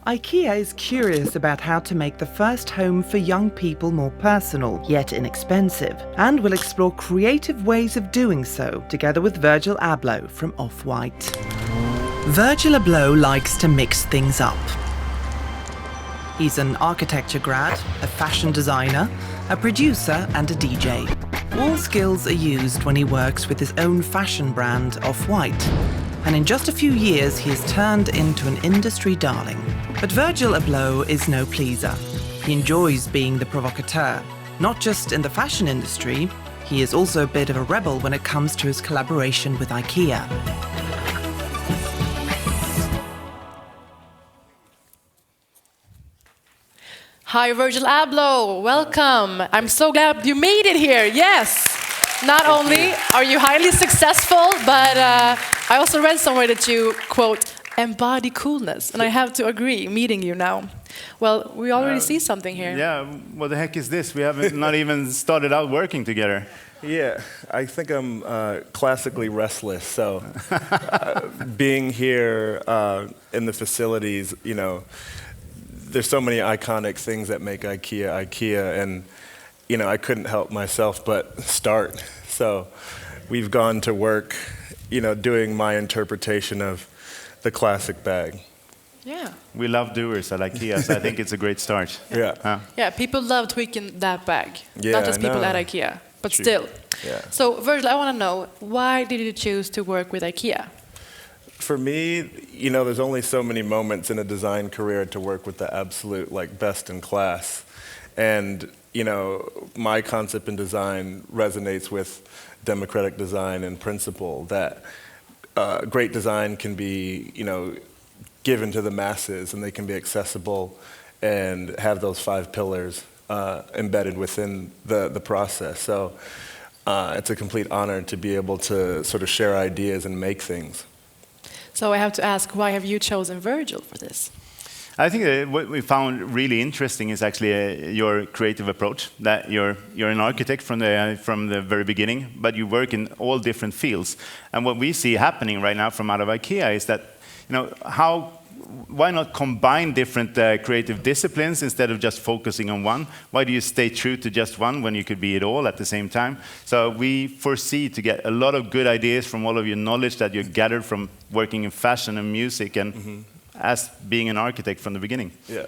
IKEA is curious about how to make the first home for young people more personal, yet inexpensive, and will explore creative ways of doing so, together with Virgil Abloh from Off-White. Virgil Abloh likes to mix things up. He's an architecture grad, a fashion designer, a producer, and a DJ. All skills are used when he works with his own fashion brand, Off-White. And in just a few years, he has turned into an industry darling. But Virgil Abloh is no pleaser. He enjoys being the provocateur. Not just in the fashion industry, he is also a bit of a rebel when it comes to his collaboration with IKEA. Hi, Virgil Abloh. Welcome. I'm so glad you made it here. Yes. Not only are you highly successful, but I also read somewhere that you, quote, embody coolness. And I have to agree, meeting you now. Well, we already see something here. Yeah, what the heck is this? We haven't not even started out working together. Yeah, I think I'm classically restless. So being here in the facilities, you know, there's so many iconic things that make IKEA IKEA, and you know, I couldn't help myself but start. So we've gone to work, you know, doing my interpretation of the classic bag. Yeah. We love doers at IKEA, so I think it's a great start. Yeah. Yeah, people love tweaking that bag. Yeah, Not just people at IKEA, but True. still. Yeah. So, Virgil, I want to know, why did you choose to work with IKEA? For me, you know, there's only so many moments in a design career to work with the absolute, like, best in class. And, you know, my concept in design resonates with democratic design and principle that great design can be, you know, given to the masses, and they can be accessible and have those 5 pillars embedded within the process. So it's a complete honor to be able to sort of share ideas and make things. So I have to ask, why have you chosen Virgil for this? I think what we found really interesting is actually your creative approach. That you're an architect from the very beginning, but you work in all different fields. And what we see happening right now from out of IKEA is that, you know, why not combine different creative disciplines instead of just focusing on one? Why do you stay true to just one when you could be it all at the same time? So we foresee to get a lot of good ideas from all of your knowledge that you gathered from working in fashion and music and as being an architect from the beginning. Yeah.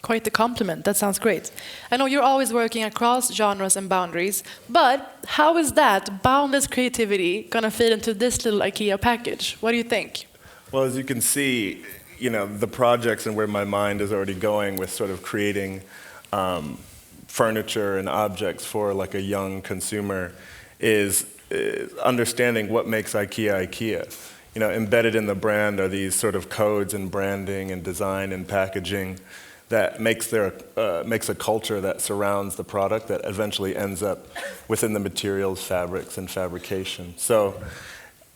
Quite the compliment. That sounds great. I know you're always working across genres and boundaries, but how is that boundless creativity going to fit into this little IKEA package? What do you think? Well, as you can see, you know, the projects and where my mind is already going with sort of creating furniture and objects for like a young consumer is understanding what makes IKEA IKEA. You know, embedded in the brand are these sort of codes and branding and design and packaging that makes a culture that surrounds the product that eventually ends up within the materials, fabrics, and fabrication. So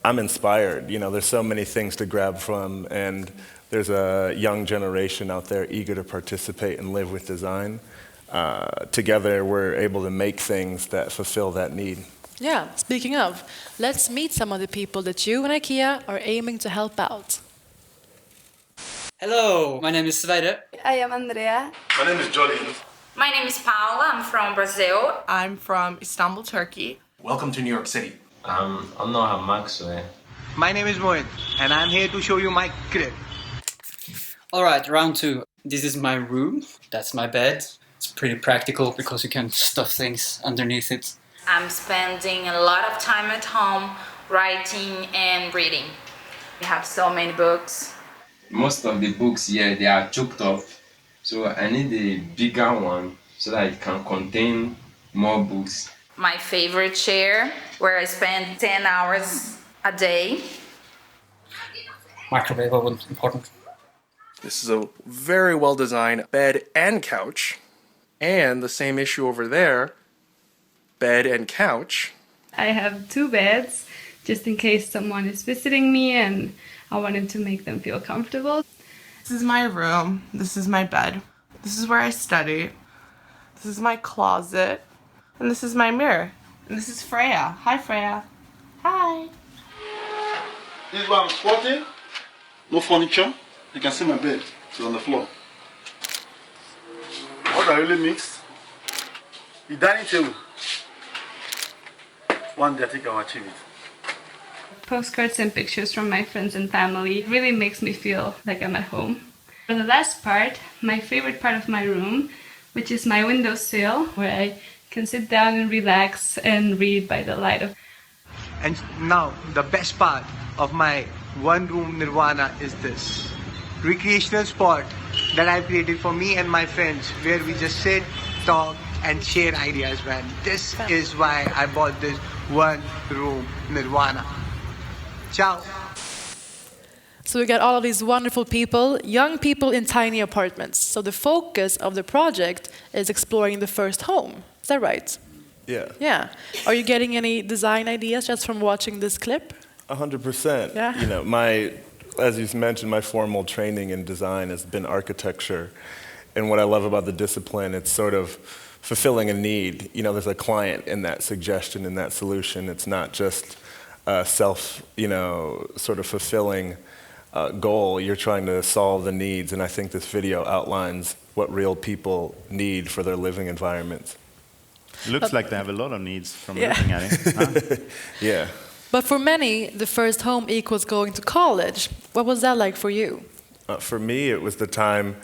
I'm inspired. You know, there's so many things to grab from, and there's a young generation out there eager to participate and live with design. Together, we're able to make things that fulfill that need. Yeah, speaking of, let's meet some of the people that you and IKEA are aiming to help out. Hello, my name is Sverre. I am Andrea. My name is Jolly. My name is Paula. I'm from Brazil. I'm from Istanbul, Turkey. Welcome to New York City. I'm Noah Maxwell. My name is Moin, and I'm here to show you my crib. Alright, round 2. This is my room. That's my bed. It's pretty practical because you can stuff things underneath it. I'm spending a lot of time at home writing and reading. We have so many books. Most of the books here, they are choked up. So I need a bigger one so that it can contain more books. My favorite chair, where I spend 10 hours a day. Microwave oven, important. This is a very well-designed bed and couch. And the same issue over there, bed and couch. I have 2 beds, just in case someone is visiting me and I wanted to make them feel comfortable. This is my room. This is my bed. This is where I study. This is my closet. And this is my mirror. And this is Freya. Hi, Freya. Hi. This is where I'm squatting. No furniture. You can see my bed. It's on the floor. What I really mixed? The dining table. One day I think I'll achieve it. Postcards and pictures from my friends and family really makes me feel like I'm at home. For the last part, my favorite part of my room, which is my windowsill, where I can sit down and relax and read by the light of. And now, the best part of my one-room nirvana is this recreational spot that I've created for me and my friends, where we just sit, talk, and share ideas, man. This is why I bought this one-room nirvana. Ciao. So we got all of these wonderful people, young people in tiny apartments. So the focus of the project is exploring the first home. Is that right? Yeah. Yeah. Are you getting any design ideas just from watching this clip? 100%. Yeah. You know, as you mentioned, my formal training in design has been architecture. And what I love about the discipline, it's sort of fulfilling a need. You know, there's a client in that suggestion, in that solution. It's not just a self, sort of fulfilling goal. You're trying to solve the needs. And I think this video outlines what real people need for their living environments. Looks like they have a lot of needs from looking at it. Huh? Yeah. But for many, the first home equals going to college. What was that like for you? For me, it was the time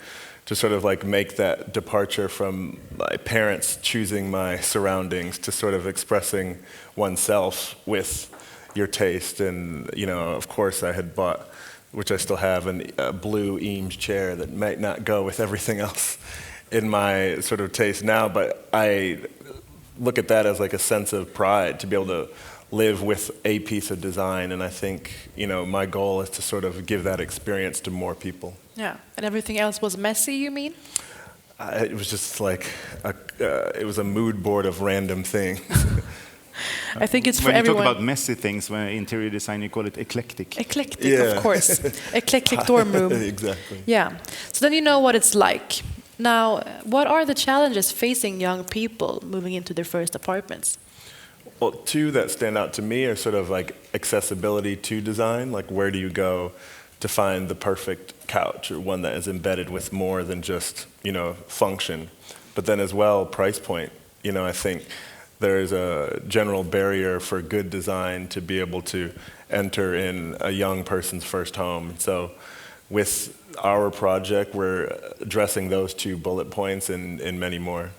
to sort of like make that departure from my parents choosing my surroundings to sort of expressing oneself with your taste. And, of course I had bought, which I still have, a blue Eames chair that might not go with everything else in my sort of taste now, but I look at that as like a sense of pride to be able to live with a piece of design. And I think, my goal is to sort of give that experience to more people. Yeah, and everything else was messy, you mean? It was just like, it was a mood board of random things. I think it's for when everyone. When you talk about messy things, when interior design, you call it eclectic. Eclectic, Yeah. of course. Eclectic dorm room. Exactly. Yeah. So then you know what it's like. Now, what are the challenges facing young people moving into their first apartments? Well, two that stand out to me are sort of like accessibility to design, like where do you go to find the perfect couch or one that is embedded with more than just, function. But then as well, price point. I think there's a general barrier for good design to be able to enter in a young person's first home. So with our project, we're addressing those two bullet points and many more.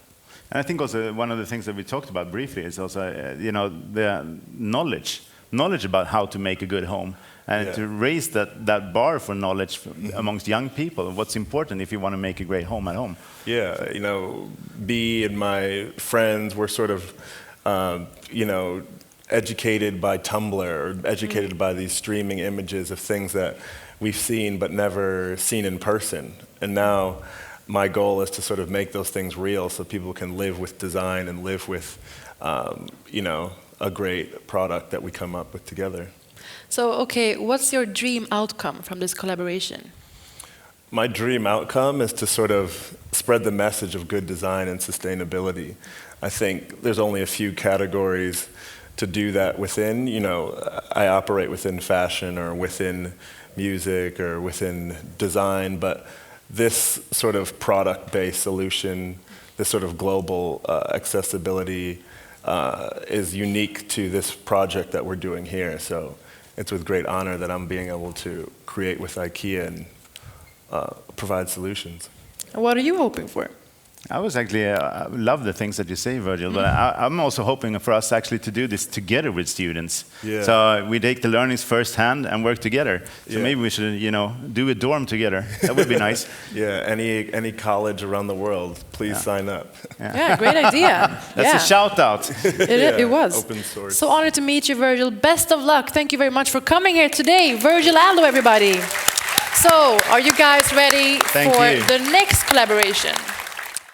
And I think also one of the things that we talked about briefly is also, the knowledge about how to make a good home, and to raise that bar for knowledge amongst young people. What's important if you want to make a great home at home? Yeah, B and my friends were sort of, educated by Tumblr or educated by these streaming images of things that we've seen but never seen in person. And now my goal is to sort of make those things real so people can live with design and live with, a great product that we come up with together. So, okay, what's your dream outcome from this collaboration? My dream outcome is to sort of spread the message of good design and sustainability. I think there's only a few categories to do that within. I operate within fashion or within music or within design, but this sort of product-based solution, this sort of global accessibility is unique to this project that we're doing here. So it's with great honor that I'm being able to create with IKEA and provide solutions. What are you hoping for? I was actually, I love the things that you say, Virgil, but I'm also hoping for us actually to do this together with students. Yeah. So we take the learnings firsthand and work together. So maybe we should, do a dorm together. That would be nice. Yeah, any college around the world, please sign up. Yeah, great idea. That's a shout out. It was. Open source. So honored to meet you, Virgil. Best of luck. Thank you very much for coming here today. Virgil Abloh, everybody. So, are you guys ready for the next collaboration?